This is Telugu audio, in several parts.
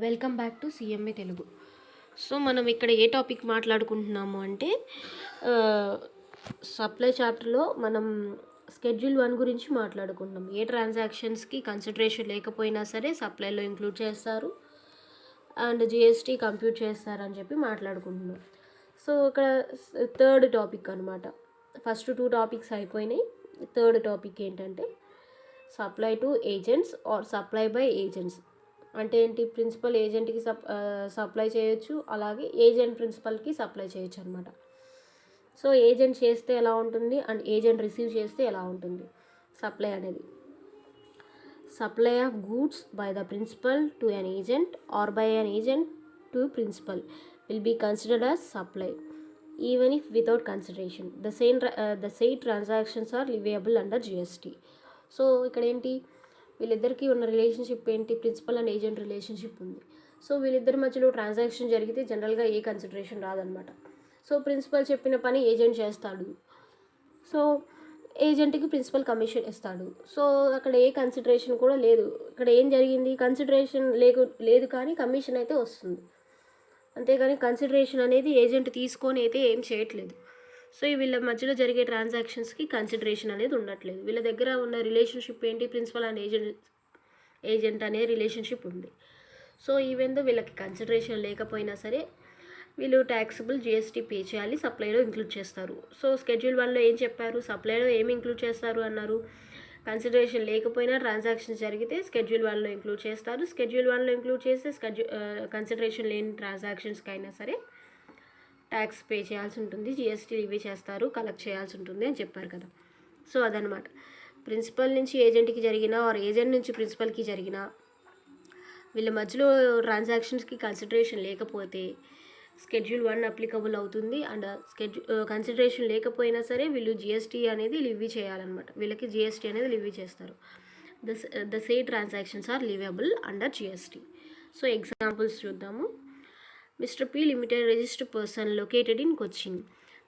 Welcome back to CMA Telugu. So మనం ఇక్కడ ఏ టాపిక్ మాట్లాడుకుంటున్నాము అంటే సప్లై చాప్టర్లో మనం స్కెడ్యూల్ 1 గురించి మాట్లాడుకుంటున్నాం. ఏ ట్రాన్సాక్షన్స్కి కన్సిడరేషన్ లేకపోయినా సరే సప్లైలో ఇంక్లూడ్ చేస్తారు అండ్ జిఎస్టీ కంప్యూట్ చేస్తారని చెప్పి మాట్లాడుకుంటున్నాం. సో ఇక్కడ థర్డ్ టాపిక్ అనమాట. ఫస్ట్ 2 టాపిక్స్ అయిపోయినాయి. థర్డ్ టాపిక్ ఏంటంటే supply to agents or supply by agents. అంటే ఏంటి, ప్రిన్సిపల్ ఏజెంట్కి సప్లై చేయొచ్చు, అలాగే ఏజెంట్ ప్రిన్సిపల్కి సప్లై చేయొచ్చు అనమాట. సో ఏజెంట్ చేస్తే ఎలా ఉంటుంది అండ్ ఏజెంట్ రిసీవ్ చేస్తే ఎలా ఉంటుంది సప్లై అనేది. Supply of goods by the principal to an agent or by an agent to principal will be considered as supply even if without consideration. The same transactions are leviable under GST. So ఇక్కడ ఏంటి, వీళ్ళిద్దరికీ ఉన్న రిలేషన్షిప్ ఏంటి, ప్రిన్సిపల్ అండ్ ఏజెంట్ రిలేషన్షిప్ ఉంది. సో వీళ్ళిద్దరి మధ్యలో ట్రాన్సాక్షన్ జరిగితే జనరల్గా ఏ కన్సిడరేషన్ రాదనమాట. సో ప్రిన్సిపల్ చెప్పిన పని ఏజెంట్ చేస్తాడు, సో ఏజెంట్కి ప్రిన్సిపల్ కమిషన్ ఇస్తాడు. సో అక్కడ ఏ కన్సిడరేషన్ కూడా లేదు. ఇక్కడ ఏం జరిగింది, కన్సిడరేషన్ లేదు కానీ కమిషన్ అయితే వస్తుంది, అంతేగాని కన్సిడరేషన్ అనేది ఏజెంట్ తీసుకొని అయితే ఏం చేయట్లేదు. సో వీళ్ళ మధ్యలో జరిగే ట్రాన్సాక్షన్స్కి కన్సిడరేషన్ అనేది ఉండట్లేదు. వీళ్ళ దగ్గర ఉన్న రిలేషన్షిప్ ఏంటి, ప్రిన్సిపల్ అండ్ ఏజెంట్ అనే రిలేషన్షిప్ ఉంది. సో ఈవెన్ దో వీళ్ళకి కన్సిడరేషన్ లేకపోయినా సరే వీళ్ళు ట్యాక్సిబుల్ జిఎస్టీ పే చేయాలి, సప్లైలో ఇంక్లూడ్ చేస్తారు. సో స్కెడ్యూల్ 1లో ఏం చెప్పారు, సప్లైలో ఏమి ఇంక్లూడ్ చేస్తారు అన్నారు, కన్సిడరేషన్ లేకపోయినా ట్రాన్సాక్షన్స్ జరిగితే స్కెడ్యూల్ 1లో ఇంక్లూడ్ చేస్తారు. స్కెడ్యూల్ 1లో ఇంక్లూడ్ చేస్తే కన్సిడరేషన్ లేని ట్రాన్సాక్షన్స్కి అయినా సరే ట్యాక్స్ పే చేయాల్సి ఉంటుంది, జిఎస్టీ లివీ చేస్తారు, కలెక్ట్ చేయాల్సి ఉంటుంది అని చెప్పారు కదా. సో అదనమాట. ప్రిన్సిపల్ నుంచి ఏజెంట్కి జరిగిన ఆర్ ఏజెంట్ నుంచి ప్రిన్సిపల్కి జరిగిన వీళ్ళ మధ్యలో ట్రాన్సాక్షన్స్కి కన్సిడరేషన్ లేకపోతే స్కెడ్యూల్ 1 అప్లికబుల్ అవుతుంది. అండ్ కన్సిడరేషన్ లేకపోయినా సరే వీళ్ళు జిఎస్టీ అనేది లివీ చేయాలన్నమాట. వీళ్ళకి జిఎస్టీ అనేది లివీ చేస్తారు. The same transactions are leviable under GST. So examples చూద్దాము. Mr. P Limited, registered person located in Cochin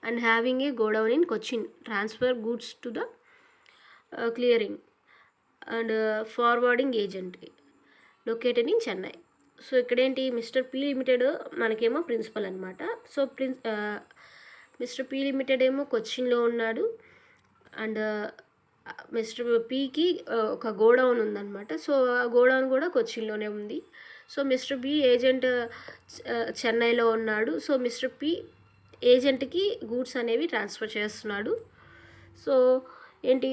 and having a godown in Cochin, transfer goods to the clearing and forwarding agent located in Chennai. So ఇక్కడేంటి, మిస్టర్ పి లిమిటెడ్ మనకేమో ప్రిన్సిపల్ అనమాట. సో మిస్టర్ పి లిమిటెడ్ ఏమో కొచ్చిన్లో ఉన్నాడు అండ్ మిస్టర్ పీకి ఒక గోడౌన్ ఉందన్నమాట. సో ఆ గోడౌన్ కూడా కొచ్చిన్లోనే ఉంది. సో మిస్టర్ బి ఏజెంట్ చెన్నైలో ఉన్నాడు. సో మిస్టర్ పి ఏజెంట్కి గూడ్స్ అనేవి ట్రాన్స్ఫర్ చేస్తున్నాడు. సో ఏంటి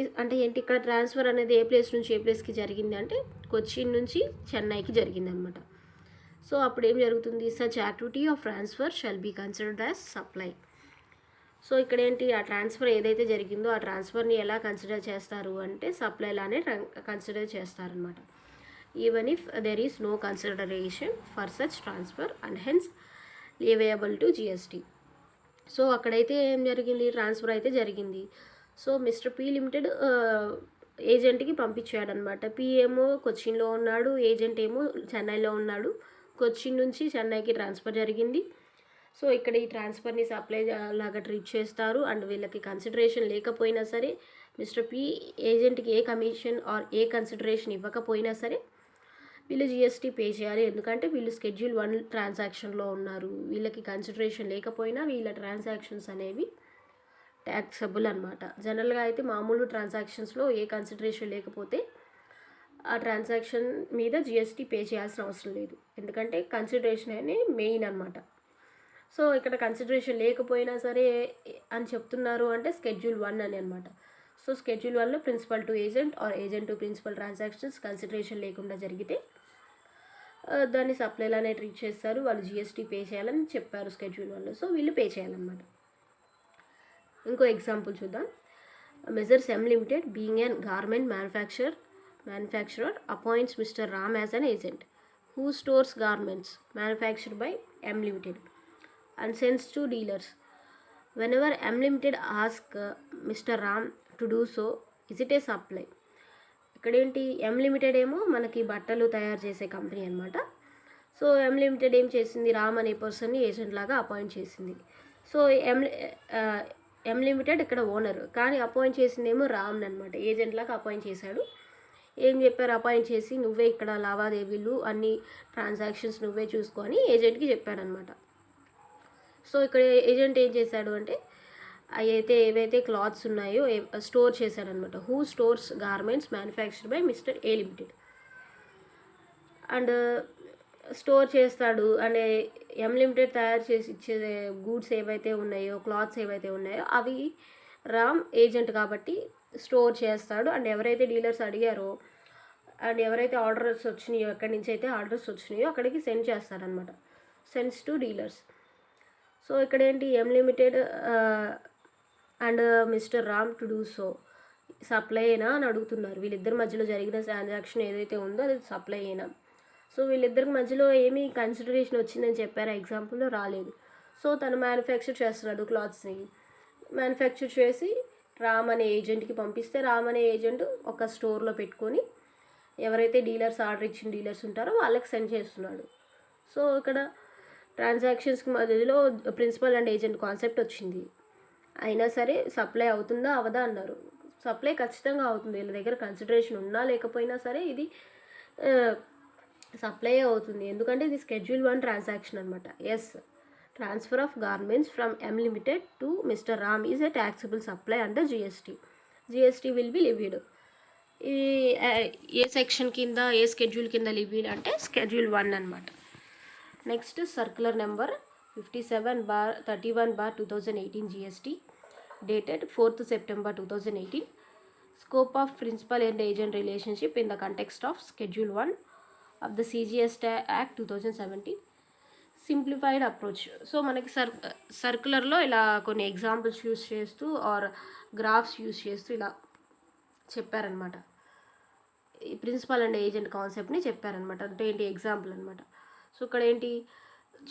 ఇక్కడ ట్రాన్స్ఫర్ అనేది ఏ ప్లేస్ నుంచి ఏ ప్లేస్కి జరిగింది అంటే కొచ్చిన్ నుంచి చెన్నైకి జరిగింది అనమాట. సో అప్పుడు ఏం జరుగుతుంది, such activity of transfer shall be considered as supply. So ఇక్కడ ఏంటి, ఆ ట్రాన్స్ఫర్ ఏదైతే జరిగిందో ఆ ట్రాన్స్ఫర్ని ఎలా కన్సిడర్ చేస్తారు అంటే సప్లైలానే కన్సిడర్ చేస్తారనమాట. Even if there is no consideration for such transfer and hence leviable to GST. So అక్కడైతే ఏం జరిగింది, ట్రాన్స్ఫర్ అయితే జరిగింది. సో మిస్టర్ పి లిమిటెడ్ ఏజెంట్కి పంపించాడనమాట. పి ఏమో కొచ్చిన్లో ఉన్నాడు, ఏజెంట్ ఏమో చెన్నైలో ఉన్నాడు. కొచ్చిన్ నుంచి చెన్నైకి ట్రాన్స్ఫర్ జరిగింది. సో ఇక్కడ ఈ ట్రాన్స్ఫర్ని సప్లై లాగా ట్రీట్ చేస్తారు. అండ్ వీళ్ళకి కన్సిడరేషన్ లేకపోయినా సరే మిస్టర్ పి ఏజెంట్కి a commission or a consideration ఇవ్వకపోయినా సరే వీళ్ళు జిఎస్టీ పే చేయాలి. ఎందుకంటే వీళ్ళు స్కెడ్యూల్ 1 ట్రాన్సాక్షన్లో ఉన్నారు. వీళ్ళకి కన్సిడరేషన్ లేకపోయినా వీళ్ళ ట్రాన్సాక్షన్స్ అనేవి ట్యాక్సబుల్ అనమాట. జనరల్గా అయితే మామూలు ట్రాన్సాక్షన్స్లో ఏ కన్సిడరేషన్ లేకపోతే ఆ ట్రాన్సాక్షన్ మీద జిఎస్టీ పే చేయాల్సిన అవసరం లేదు, ఎందుకంటే కన్సిడరేషన్ అనేది మెయిన్ అనమాట. సో ఇక్కడ కన్సిడరేషన్ లేకపోయినా సరే అని చెప్తున్నారు అంటే స్కెడ్యూల్ 1 అని అనమాట. సో స్కెడ్యూల్ 1లో principal to agent or agent to principal transactions consideration లేకుండా జరిగితే దాన్ని సప్లైలానే ట్రీట్ చేస్తారు. వాళ్ళు జిఎస్టీ పే చేయాలని చెప్పారు స్కెడ్యూల్ 1లో. సో వీళ్ళు పే చేయాలన్నమాట. ఇంకో ఎగ్జాంపుల్ చూద్దాం. Measures M limited being an garment manufacturer appoints mister Ram as an agent who stores garments manufactured by M limited and sends to dealers. Whenever M Limited asks Mr. Ram to do so, is it a supply? ఇక్కడేంటి, ఎమ్ లిమిటెడ్ ఏమో మనకి బట్టలు తయారు చేసే కంపెనీ అనమాట. సో ఎమ్ లిమిటెడ్ ఏం చేసింది, రామ్ అనే పర్సన్ని ఏజెంట్ లాగా అపాయింట్ చేసింది. సో ఎమ్ లిమిటెడ్ ఇక్కడ ఓనర్, కానీ అపాయింట్ చేసిందేమో రామ్ని అనమాట, ఏజెంట్ లాగా అపాయింట్ చేశాడు. ఏం చెప్పారు, అపాయింట్ చేసి నువ్వే ఇక్కడ లావాదేవీలు అన్ని ట్రాన్సాక్షన్స్ నువ్వే చూసుకొని ఏజెంట్కి చెప్పాడనమాట. సో ఇక్కడ ఏజెంట్ ఏం చేశాడు అంటే అయితే ఏవైతే క్లాత్స్ ఉన్నాయో స్టోర్ చేశాడనమాట. Who stores garments manufactured by mister A limited. And store చేస్తాడు అండ్ ఎం లిమిటెడ్ తయారు చేసి ఇచ్చే గూడ్స్ ఏవైతే ఉన్నాయో, క్లాత్స్ ఏవైతే ఉన్నాయో అవి రామ్ ఏజెంట్ కాబట్టి స్టోర్ చేస్తాడు. అండ్ ఎవరైతే డీలర్స్ అడిగారో అండ్ ఎవరైతే ఆర్డర్స్ వచ్చినాయో, ఎక్కడి నుంచి అయితే ఆర్డర్స్ వచ్చినాయో అక్కడికి సెండ్ చేస్తాడనమాట. Sends to dealers. సో ఇక్కడ ఏంటి, M limited and mister Ram to do so supply అయినా అని అడుగుతున్నారు. వీళ్ళిద్దరి మధ్యలో జరిగిన ట్రాన్సాక్షన్ ఏదైతే ఉందో అది సప్లై అయినా. సో వీళ్ళిద్దరికి మధ్యలో ఏమీ కన్సిడరేషన్ వచ్చిందని చెప్పారు, ఎగ్జాంపుల్లో రాలేదు. సో తను మ్యానుఫ్యాక్చర్ చేస్తున్నాడు క్లాత్స్ని. మ్యానుఫ్యాక్చర్ చేసి రామ్ అనే ఏజెంట్కి పంపిస్తే రామ్ అనే ఏజెంట్ ఒక స్టోర్లో పెట్టుకొని ఎవరైతే డీలర్స్ ఆర్డర్ ఇచ్చిన డీలర్స్ ఉంటారో వాళ్ళకి సెండ్ చేస్తున్నాడు. సో ఇక్కడ ట్రాన్సాక్షన్స్కి మధ్యలో ప్రిన్సిపల్ అండ్ ఏజెంట్ కాన్సెప్ట్ వచ్చింది. అయినా సరే సప్లై అవుతుందా అవదా అన్నారు. సప్లై ఖచ్చితంగా అవుతుంది. వీళ్ళ దగ్గర కన్సిడరేషన్ ఉన్నా లేకపోయినా సరే ఇది సప్లై అవుతుంది. ఎందుకంటే ఇది Schedule 1 ట్రాన్సాక్షన్ అనమాట. Yes, transfer of garments from M limited to mister Ram is a taxable supply under GST. GST will be levied. ఇది ఏ సెక్షన్ కింద, ఏ స్కెడ్యూల్ కింద లివ్డ్ అంటే Schedule 1 అనమాట. Next circular number 57/31/2018 GST dated 4th September 2018. Scope of principal and agent relationship in the context of Schedule 1 of the CGST Act 2017. Simplified approach. So మనకి సర్క్యులర్లో ఇలా కొన్ని ఎగ్జాంపుల్స్ యూస్ చేస్తూ ఆర్ గ్రాఫ్స్ యూస్ చేస్తూ ఇలా చెప్పారనమాట. ఈ ప్రిన్సిపల్ అండ్ ఏజెంట్ కాన్సెప్ట్ని చెప్పారనమాట. అంటే ఏంటి, ఎగ్జాంపుల్ అనమాట. సో ఇక్కడ ఏంటి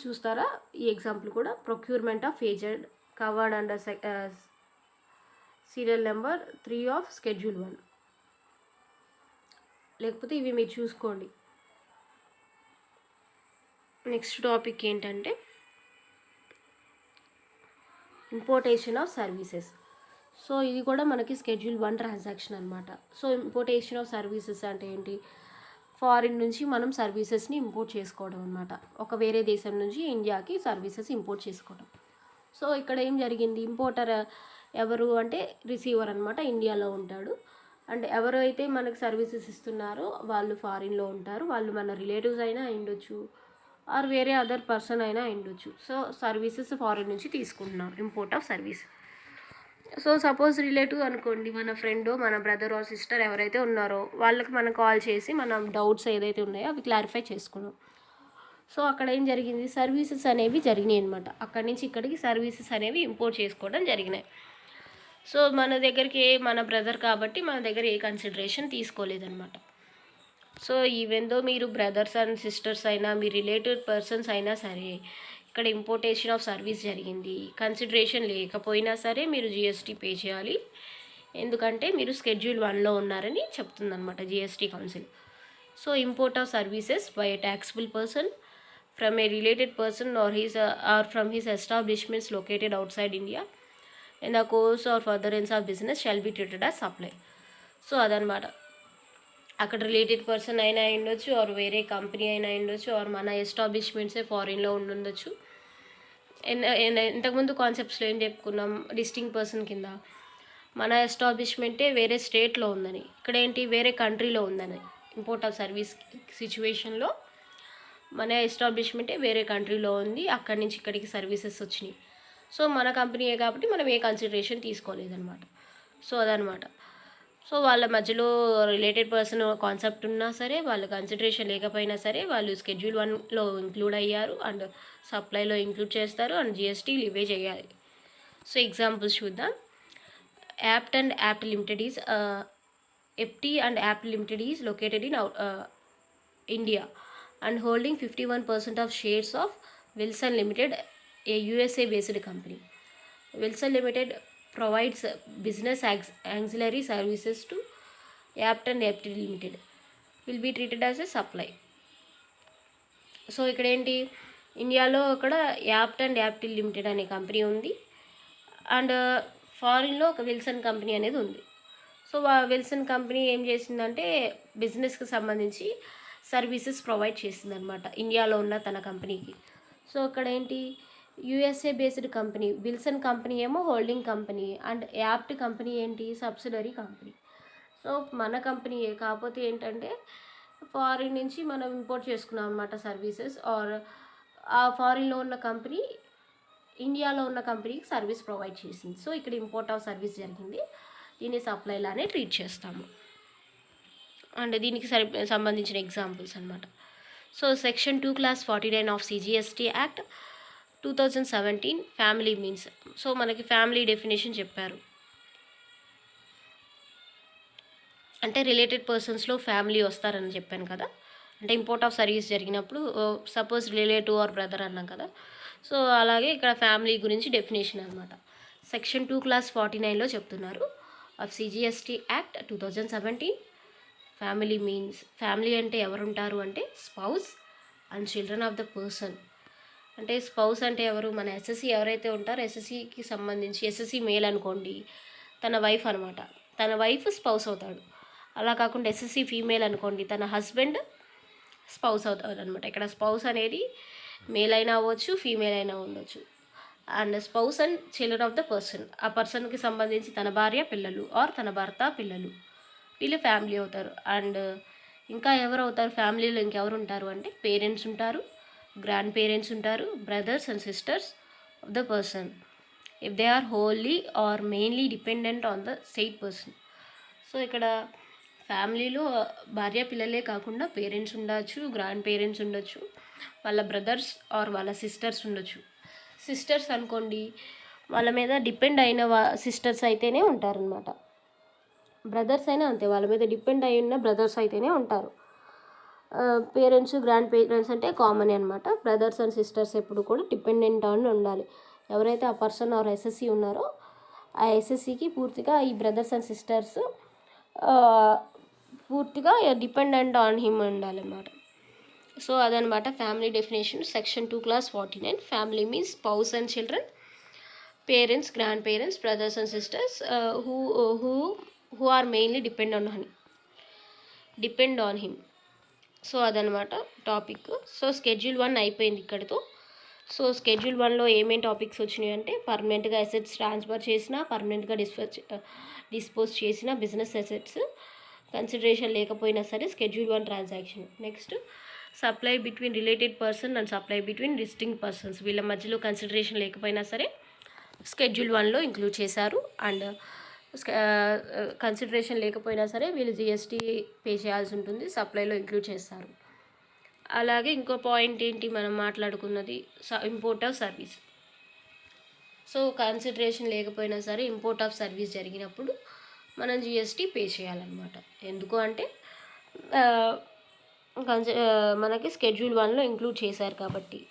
చూస్తారా, ఈ ఎగ్జాంపుల్ కూడా procurement of agent covered under serial number 3 of Schedule 1. లేకపోతే ఇవి మీరు చూసుకోండి. నెక్స్ట్ టాపిక్ ఏంటంటే ఇంపోర్టేషన్ ఆఫ్ సర్వీసెస్. సో ఇది కూడా మనకి Schedule 1 ట్రాన్సాక్షన్ అనమాట. సో ఇంపోర్టేషన్ ఆఫ్ సర్వీసెస్ అంటే ఏంటి, ఫారిన్ నుంచి మనం సర్వీసెస్ని ఇంపోర్ట్ చేసుకోవడం అనమాట. ఒక వేరే దేశం నుంచి ఇండియాకి సర్వీసెస్ ఇంపోర్ట్ చేసుకోవడం. సో ఇక్కడ ఏం జరిగింది, ఇంపోర్టర్ ఎవరు అంటే రిసీవర్ అనమాట, ఇండియాలో ఉంటాడు. అండ్ ఎవరైతే మనకు సర్వీసెస్ ఇస్తున్నారో వాళ్ళు ఫారిన్లో ఉంటారు. వాళ్ళు మన రిలేటివ్స్ అయినా అయ్యుండొచ్చు ఆర్ వేరే అదర్ పర్సన్ అయినా అయ్యుండొచ్చు. సో సర్వీసెస్ ఫారిన్ నుంచి తీసుకుంటున్నాం, import of service. So suppose relative అనుకోండి, మన ఫ్రెండ్, మన బ్రదర్ ఆర్ సిస్టర్ ఎవరైతే ఉన్నారో వాళ్ళకి మనం కాల్ చేసి మనం డౌట్స్ ఏదైతే ఉన్నాయో అవి క్లారిఫై చేసుకున్నాం. సో అక్కడ ఏం జరిగింది, సర్వీసెస్ అనేవి జరిగినాయి అనమాట. అక్కడి నుంచి ఇక్కడికి సర్వీసెస్ అనేవి ఇంపోర్ట్ చేసుకోవడం జరిగినాయి. సో మన దగ్గరికి మన బ్రదర్ కాబట్టి మన దగ్గర ఏ కన్సిడరేషన్ తీసుకోలేదన్నమాట. సో ఈవెన్ దో మీరు బ్రదర్స్ అండ్ సిస్టర్స్ అయినా, మీ రిలేటెడ్ పర్సన్స్ అయినా సరే, ఇక్కడ ఇంపోర్టేషన్ ఆఫ్ సర్వీస్ జరిగింది, కన్సిడరేషన్ లేకపోయినా సరే మీరు జిఎస్టీ పే చేయాలి. ఎందుకంటే మీరు Schedule 1లో ఉన్నారని చెప్తుందన్నమాట GST council. So import of services by a taxable person from a related person or from his establishments located outside India in the course or furtherance of business shall be treated as supply. So అదనమాట. అక్కడ రిలేటెడ్ పర్సన్ అయినా ఉండొచ్చు, ఆర్ వేరే కంపెనీ అయినా ఉండొచ్చు, ఆర్ మన ఎస్టాబ్లిష్మెంట్సే ఫారిన్లో ఉండొచ్చు. ఇంతకుముందు కాన్సెప్ట్స్లో ఏం చెప్పుకున్నాం, డిస్టింక్ట్ పర్సన్ కింద మన ఎస్టాబ్లిష్మెంటే వేరే స్టేట్లో ఉందని, ఇక్కడ ఏంటి వేరే కంట్రీలో ఉందని. ఇంపోర్ట్ ఆఫ్ సర్వీస్ సిచ్యువేషన్లో మన ఎస్టాబ్లిష్మెంటే వేరే కంట్రీలో ఉంది, అక్కడి నుంచి ఇక్కడికి సర్వీసెస్ వచ్చినాయి. సో మన కంపెనీయే కాబట్టి మనం ఏ కన్సిడరేషన్ తీసుకోలేదన్నమాట. సో అదనమాట. సో వాళ్ళ మధ్యలో రిలేటెడ్ పర్సన్ కాన్సెప్ట్ ఉన్నా సరే, వాళ్ళ కన్సిడరేషన్ లేకపోయినా సరే వాళ్ళు Schedule 1లో ఇంక్లూడ్ అయ్యారు అండ్ సప్లైలో ఇంక్లూడ్ చేస్తారు అండ్ జిఎస్టీ లివే చేయాలి. సో ఎగ్జాంపుల్స్ చూద్దాం. Apt and Apt limited is APT and Apt limited is located in India and holding 51% of shares of Wilson limited, a USA-based company. Wilson Limited provides business auxiliary services to Yapt and Yapt Limited. Will be treated as a supply. So ఇక్కడ ఏంటి, ఇండియాలో అక్కడ యాప్ట్ అండ్ యాప్ట్ లిమిటెడ్ అనే కంపెనీ ఉంది అండ్ ఫారిన్లో ఒక విల్సన్ కంపెనీ అనేది ఉంది. సో విల్సన్ కంపెనీ ఏం చేసిందంటే బిజినెస్కి సంబంధించి సర్వీసెస్ ప్రొవైడ్ చేసిందనమాట ఇండియాలో ఉన్న తన కంపెనీకి. సో ఇక్కడ ఏంటి, USA based company Wilson company ఏమో holding company, and Apt company ఏంటి సబ్సిడరీ కంపెనీ. సో మన కంపెనీయే, కాకపోతే ఏంటంటే ఫారిన్ నుంచి మనం ఇంపోర్ట్ చేసుకున్నాం అనమాట సర్వీసెస్, ఆర్ ఆ ఫారిన్లో ఉన్న కంపెనీ ఇండియాలో ఉన్న కంపెనీకి సర్వీస్ ప్రొవైడ్ చేసింది. సో ఇక్కడ ఇంపోర్ట్ ఆఫ్ సర్వీస్ జరిగింది, దీన్ని సప్లై లానే ట్రీట్ చేస్తాము. అండ్ దీనికి సంబంధించిన ఎగ్జాంపుల్స్ అనమాట. So section 2(49) of CGST act 2017 family means. So మనకి ఫ్యామిలీ డెఫినేషన్ చెప్పారు, అంటే రిలేటెడ్ పర్సన్స్లో ఫ్యామిలీ వస్తారని చెప్పాను కదా. అంటే ఇంపోర్ట్ ఆఫ్ సర్వీస్ జరిగినప్పుడు సపోజ్ రిలేటివ్ ఆర్ బ్రదర్ అన్నాం కదా. సో అలాగే ఇక్కడ ఫ్యామిలీ గురించి డెఫినేషన్ అనమాట. సెక్షన్ 2(49)లో చెప్తున్నారు of CGST act 2017 family means. Family అంటే ఎవరుంటారు అంటే spouse and children of the person. అంటే స్పౌస్ అంటే ఎవరు, మన SSC ఎవరైతే ఉంటారో SSCకి సంబంధించి, SSC మేల్ అనుకోండి తన వైఫ్ అనమాట, తన వైఫ్ స్పౌస్ అవుతాడు. అలా కాకుండా SSC ఫీమేల్ అనుకోండి తన హస్బెండ్ స్పౌస్ అవుతాడు అనమాట. ఇక్కడ స్పౌస్ అనేది మేల్ అయినా అవ్వచ్చు, ఫీమేల్ అయినా ఉండొచ్చు. And spouse and children of the person, ఆ పర్సన్కి సంబంధించి తన భార్య పిల్లలు ఆర్ తన భర్త పిల్లలు, వీళ్ళు ఫ్యామిలీ అవుతారు. అండ్ ఇంకా ఎవరు అవుతారు ఫ్యామిలీలో, ఇంకెవరు ఉంటారు అంటే పేరెంట్స్ ఉంటారు, గ్రాండ్ పేరెంట్స్ ఉంటారు, brothers and sisters of the person if they are wholly or mainly dependent on the said person. So ఇక్కడ ఫ్యామిలీలో భార్య పిల్లలే కాకుండా పేరెంట్స్ ఉండొచ్చు, గ్రాండ్ పేరెంట్స్ ఉండొచ్చు, వాళ్ళ బ్రదర్స్ ఆర్ వాళ్ళ సిస్టర్స్ ఉండొచ్చు. సిస్టర్స్ అనుకోండి వాళ్ళ మీద డిపెండ్ అయిన సిస్టర్స్ అయితేనే ఉంటారనమాట. బ్రదర్స్ అయినా అంతే, వాళ్ళ మీద డిపెండ్ అయి ఉన్న బ్రదర్స్ అయితేనే ఉంటారు. పేరెంట్స్ గ్రాండ్ పేరెంట్స్ అంటే కామన్ అనమాట. బ్రదర్స్ అండ్ సిస్టర్స్ ఎప్పుడు కూడా డిపెండెంట్ అని ఉండాలి. ఎవరైతే ఆ పర్సన్ ఆర్ SSC ఉన్నారో ఆ SSCకి పూర్తిగా ఈ బ్రదర్స్ అండ్ సిస్టర్స్ పూర్తిగా డిపెండెంట్ ఆన్ హిమ్ ఉండాలన్నమాట. సో అదనమాట family definition. Section 2(49) family means spouse and children, parents, grand parents, brothers and sisters who are mainly depend on him. So అదనమాట టాపిక్. సో Schedule 1 అయిపోయింది ఇక్కడితో. సో Schedule 1లో ఏమేమి టాపిక్స్ వచ్చినాయి అంటే పర్మనెంట్గా అసెట్స్ ట్రాన్స్ఫర్ చేసిన, పర్మనెంట్గా డిస్పోజ్ చేసిన బిజినెస్ అసెట్స్ కన్సిడరేషన్ లేకపోయినా సరే Schedule 1 transaction. Next supply between related person and supply between distinct persons, వీళ్ళ మధ్యలో కన్సిడరేషన్ లేకపోయినా సరే Schedule 1లో ఇంక్లూడ్ చేశారు. అండ్ కన్సిడరేషన్ లేకపోయినా సరే వీళ్ళు GST పే చేయాల్సి ఉంటుంది, సప్లైలో ఇంక్లూడ్ చేస్తారు. అలాగే ఇంకో పాయింట్ ఏంటి మనం మాట్లాడుకున్నది, import of service. So consideration లేకపోయినా సరే ఇంపోర్ట్ ఆఫ్ సర్వీస్ జరిగినప్పుడు మనం GST పే చేయాలన్నమాట. ఎందుకు అంటే మనకి Schedule 1లో ఇంక్లూడ్ చేశారు కాబట్టి.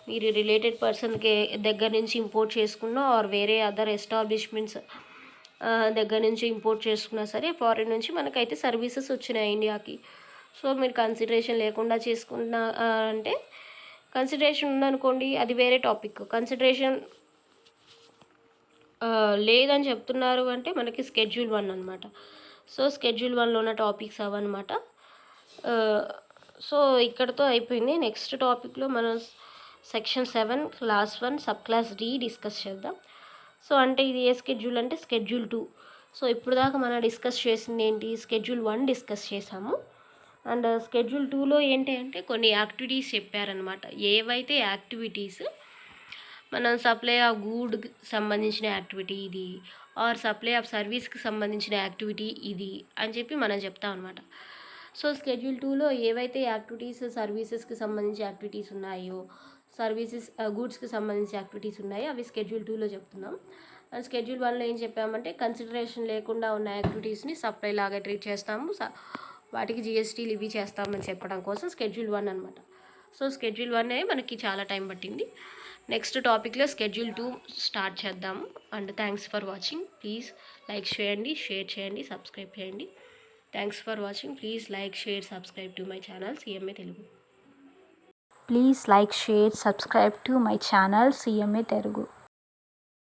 మీరు రిలేటెడ్ పర్సన్కి దగ్గర నుంచి ఇంపోర్ట్ చేసుకున్నా ఆర్ వేరే అదర్ ఎస్టాబ్లిష్మెంట్స్ దగ్గర నుంచి ఇంపోర్ట్ చేసుకున్నా సరే, ఫారిన్ నుంచి మనకైతే సర్వీసెస్ వచ్చినాయి ఇండియాకి. సో మీరు కన్సిడరేషన్ లేకుండా చేసుకున్నా అంటే, కన్సిడరేషన్ ఉందనుకోండి అది వేరే టాపిక్. కన్సిడరేషన్ లేదని చెప్తున్నారు అంటే మనకి Schedule 1 అనమాట. సో Schedule 1లో ఉన్న టాపిక్స్ అవన్నమాట. సో ఇక్కడతో అయిపోయింది. నెక్స్ట్ టాపిక్లో మనం section 7 class 1 sub class D discuss చేద్దాం. సో అంటే ఇది ఏ స్కెడ్యూల్ అంటే Schedule 2. సో ఇప్పుడు దాకా మనం డిస్కస్ చేసింది ఏంటి, Schedule 1 డిస్కస్ చేసాము. అండ్ Schedule 2లో ఏంటి అంటే కొన్ని యాక్టివిటీస్ చెప్పారనమాట. ఏవైతే యాక్టివిటీస్ మనం సప్లై ఆఫ్ గూడ్కి సంబంధించిన యాక్టివిటీ ఇది, ఆర్ సప్లై ఆఫ్ సర్వీస్కి సంబంధించిన యాక్టివిటీ ఇది అని చెప్పి మనం చెప్తాం అనమాట. సో Schedule 2లో ఏవైతే యాక్టివిటీస్ సర్వీసెస్కి సంబంధించి యాక్టివిటీస్ ఉన్నాయో, సర్వీసెస్ గూడ్స్కి సంబంధించి యాక్టివిటీస్ ఉన్నాయో అవి Schedule 2లో చెప్తున్నాం. అండ్ Schedule 1లో ఏం చెప్పామంటే కన్సిడరేషన్ లేకుండా ఉన్న యాక్టివిటీస్ని సప్లై లాగా ట్రీట్ చేస్తాము, వాటికి GSTలు ఇవి చేస్తామని చెప్పడం కోసం Schedule 1 అనమాట. సో Schedule 1 మనకి చాలా టైం పట్టింది. నెక్స్ట్ టాపిక్లో Schedule 2 స్టార్ట్ చేద్దాము. And thanks for watching. Please like చేయండి, షేర్ చేయండి, సబ్స్క్రైబ్ చేయండి. Thanks for watching. Please like, share, subscribe to my channel CMA Telugu. Please like, share, subscribe to my channel CMA Telugu.